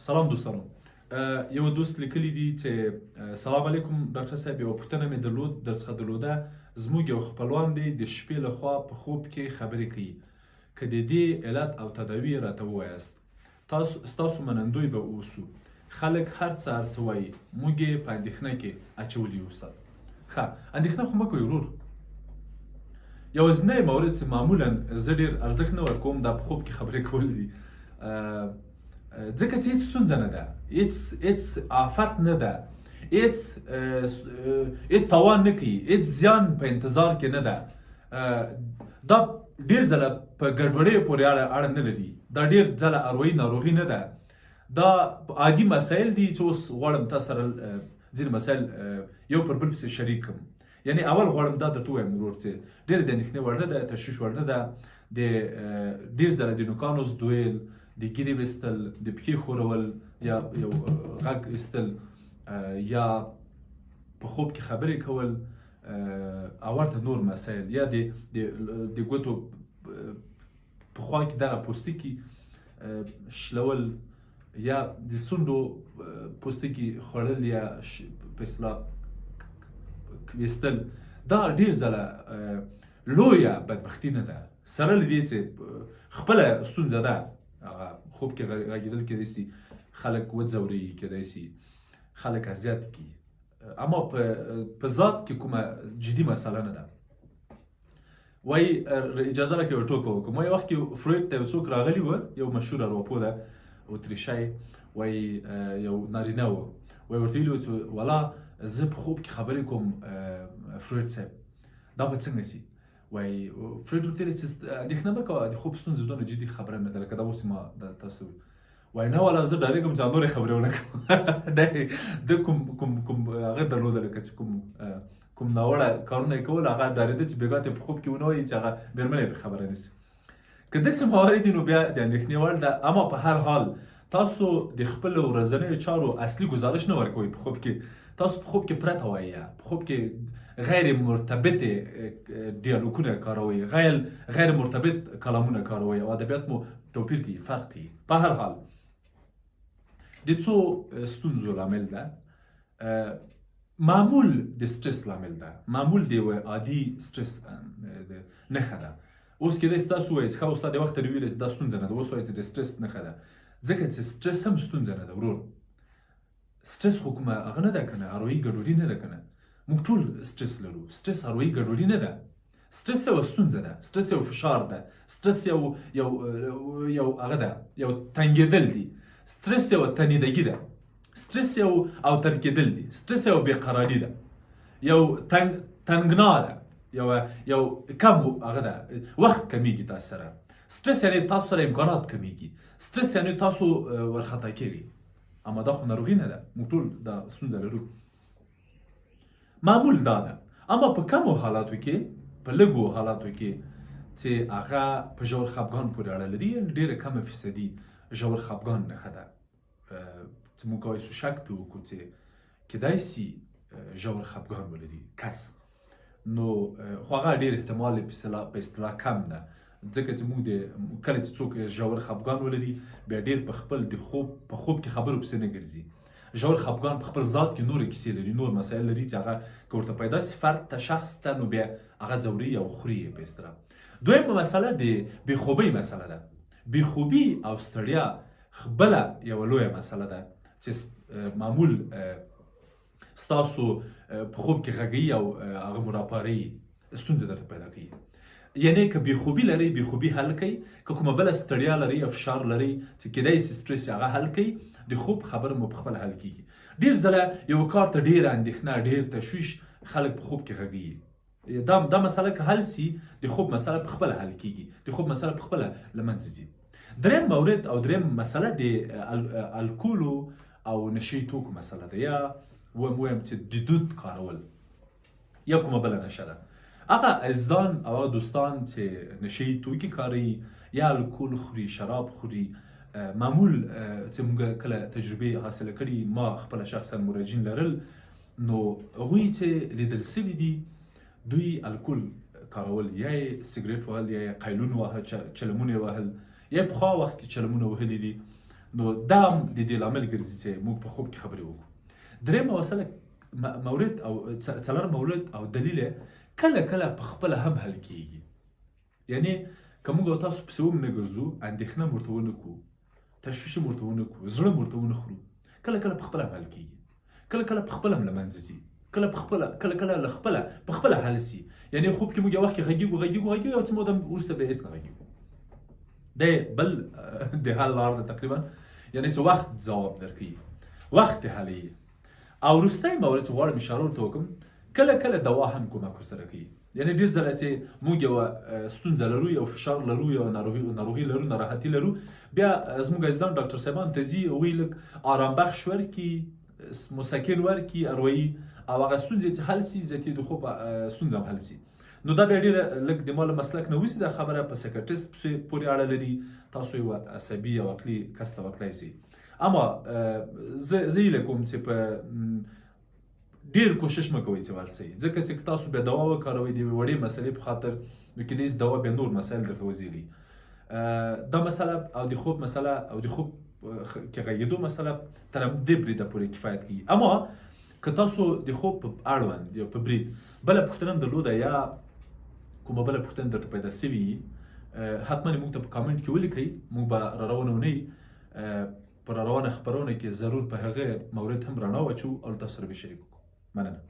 سلام دوستانو. یو دوست لیکلی دی چې سلام علیکم ډاکټر صاحب، یو پوښتنه مې درڅخه درلوده. زموږ یو خپلوان دی د شپې لخوا په خوب کې خبرې کوي. که د دې علت او تداوی یې راته ووایاست. ستاسو منندوی به اوسو. خلک هر څه وایي، موږ یې په اندېښنه کې اچولي یو استاد. ښه، اندېښنه خو مه کوئ ورور. یوازینی مورد چې معمولا زه ډېر ارزښت نه ورکوم دا په خوب کې خبرې کول دي، ځکه چې هېڅ ستونزه نه ده، هېڅ آفت نه ده، هېڅ تاوان نه کوي، هېڅ زیان په انتظار کې نه ده. دا ډېر ځله په ګډوډیو پورې اړه نه لري. دا ډېر ځله اروایي ناروغي نه ده. دا عادي مسایل دي چې اوس غواړم تاسو سره ځینې مسایل یو پر بل پسې شریک کړم. یعنې اول غواړم دا درته ووایم ورور چې ډېرې د اندېښنې وړ نه ده، تشویش وړ نه ده. ډېر ځله د نوکانو زدویل، د ګیرې ویستل، د پښې ښورول یا یو غږ ایستل یا په خوب کې خبرې کول او ورته نور مسایل، یا د ګوتو په خوا کې دغه پوستکي شلول یا د څنډو پوستکي خوړل یا په اصطلاح ویستل. دا ډېر ځله لویه بدبختي نه ده، سره له دې چې خپله ستونزه ده. هغه خوب کې غږېدل کېدای شي خلک وځوري، کېدای شي خلک اذیت کړي، اما په ذات کې کومه جدي مسله نه ده. وایي اجازه راکړئ یو ټوکه وکړم. وایي وخت کې فروید ته یو څوک راغلي وه، یو مشهوره ارواپوه ده اتریشی، وایي یو نارینه و. وایي ورته ویلي و چې والا زه په خوب کې خبرې کوم فروید صاحب، دا به څنګه شي؟ وایي فروید ورته ویلي چې اندېښنه مه کوه، د خوب ستونزې دونه جدي خبره نه ده لکه دا اوس ما تاسو. وایي نه والا زه ډارېږم چې نورې خبرې ونه کړم. ده کوم هغه درلوده لکه چې کوم ناوړه کارونه یې کول، هغه ډارېده چې بېګا ته په خوب کې ونه وایي چې هغه مېرمنه یې پرې خبره نه شي. که داسې موارد دي نو بیا د اندېښنې وړ ده. اما په هر حال تاسو د خپلو ورځنیو چارو اصلي ګزارش نه ورکوئ په خوب کې. تاسو په خوب کې پرته وایي، په خوب کې غیر مرتبط ډیالوګونه کاروئ، غیر مرتبط کلامونه کاروئ او ادبیات مو توپیر کوي، فرق کوي. په هر حال د څو ستونزو لامل ده. معمول د سټرس لامل ده، معمول د یو عادي سټرس نښه ده. اوس کېدای شي تاسو ووایئ چې ښه استاد یو وخت ته ویلې چې دا ستونزه نه ده، اوس وایئ چې د سټرس نښه ده، ځکه چې سټرس هم ستونزه نه ده ورور. سټرس خو کومه هغه نه ده که نه، اروایي ګډوډي نه ده که نه. موږ ټول سټرس لرو. سټرس اروایي ګډوډي نه ده. سټرس یوه ستونزه ده، سټرس یو فشار ده، سټرس یو هغه ده، یو تنګېدل دي، سټرس یوه تنیدګي ده، سټرس یو او ترکېدل دي، سټرس یو بېقراري ده، یو تنګنا ده، یو کم هغه ده، وخت کمیږي تاسو سره. سټرس یعنې تاسو سره امکانات کمیږي. سټرس یعنې تاسو ورخطا کېږئ. اما دا خو ناروغي نه ده، موږ ټول دا ستونزه لرو. معمول دا ده. اما په کمو حالاتو کې، په لږو حالاتو کې چې هغه په ژور خفګان پورې اړه لري، ډېره کمه فیصدي ژور خفګان نښه ده چې موږ کولی شو شک پرې وکړو چې کیدای شي ژور خفګان ولري کس. نو خو هغه ډېر احتمال په اصطلاح کم ده، ځکه چې موږ کله چې څوک ژور خفګان ولري بیا ډېر په خپل د په خوب کې خبرو پسې نه ګرځي. ژور خفګان په خپل ذات کې نورې کیسې لري، نور مسایل لري چې هغه که ورته پیدا شي فرد ته، شخص ته، نو بیا هغه ځوري او خوري یې په اصطلاح. دویمه مسله د بېخوبۍ مسله ده. بېخوبي او ستړیا بله یوه لویه مسله ده چې معمول ستاسو په خوب کې غږوي او هغه مو راپاروي، ستونزه درته پیدا کوي. یعنې که بېخوبي لرئ، بېخوبي حل کوي. که کومه بله ستړیا لرئ یا فشار لرئ چې کیدای شي سټرس هغه حل کوي، د خوب خبره مو پخپله حل کېږي. ډېر ځله یو کار ته ډېره اندېښنه، ډېر تشویش خلک په خوب کې غږوي. دا مسله که حل سي، د خوب مسله پخپله حل کېږي، د خوب مسله پخپله له منځه ځي. دریم مورد او دریم مسله د الکولو او نشهیي توکو مسله ده، یا ووایم چې د دود کارول یا کومه بله نشه ده. هغه عزیزان او هغه دوستان چې نشهیي توکي کاروي یا الکول خوري، شراب خوري، معمول چې موږ کله تجربې حاصله کړي، ما خپله شخصا مراجعین لرل، نو هغوی چې لیدل سوي دي دوی الکول کارول، یا یې سګرټ وهل، یا یې قیلون واهه، چلمونه یې وهل، یا پخوا وخت کې چلمونه وهلي دي. نو دا هم د دې لامل ګرځي چې موږ په خوب کې خبرې وکړو. درېیمه مسله مورد او څلورم مورد او دلیل کله کله په خپله هم حل کیږي. یعنی که موږ او تاسو پسې هم نه ګرځو، اندېښنه ورته ونه کړو، تشویش هم ورته ونه کړو، زړه هم ورته ونه خورو، کله کله په خپله هم حل کیږي، کله کله په خپله هم له منځه ځي، کله کله له خپله په خپله حل سي. یعنی خوب کې موږ یو وخت کې غږیږو یو څه موده وروسته بیا هېڅ نه غږیږو. دی بل د حل لار ده تقریبا، یعنی چې وخت ځواب درکوي، وخت یې حلوي. او وروستی مورد چې غواړم اشاره ورته وکړم، کله کله دوا هم کومک ورسره کوي. یعنی ډېر ځله چې موږ یوه ستونزه لرو، یو فشار لرو، یو ناروغي لرو، ناراحتي لرو، بیا زموږ عزیزان ډاکټر صاحبان ته ځي، هغوی لږ آرام بخش ورکړي، مسکن ورکړي اروایي، او هغه ستونزې چې حل سي، زیاتې د خوب ستونزه هم حل سي. نو دا بیا ډېره لږ د ما له مسلک نه وځي، دا خبره په سایکاټریست پورې اړه لري، تاسو یو عصبي او عقلي کس ته ورتلی سئ. اما زه هیله کوم چې په ډېر کوشش مه کوئ چې ورته سئ، ځکه چې تاسو بیا دوا وکاروئ د یوې وړې مسلې په خاطر، نو کیدای سي دوا بیا نور مسایل درته وزېږي. دا مسله او د خوب مسله او د خوب کې غږېدو مسله تر همدې بریده پورې کفایت کوي. اما که تاسو د خوب په اړوند یا په برید بله پوښتنه هم درلوده یا کومه بله پوښتنه درته پیدا سوي وي، حتما موږ ته په کامنټ کې ولیکئ، موږ به را روانه اونۍ په را روانه خپرونه کې ضرور په هغه مورد هم رڼا واچوو او تاسو سره به شریک کړو. مننه.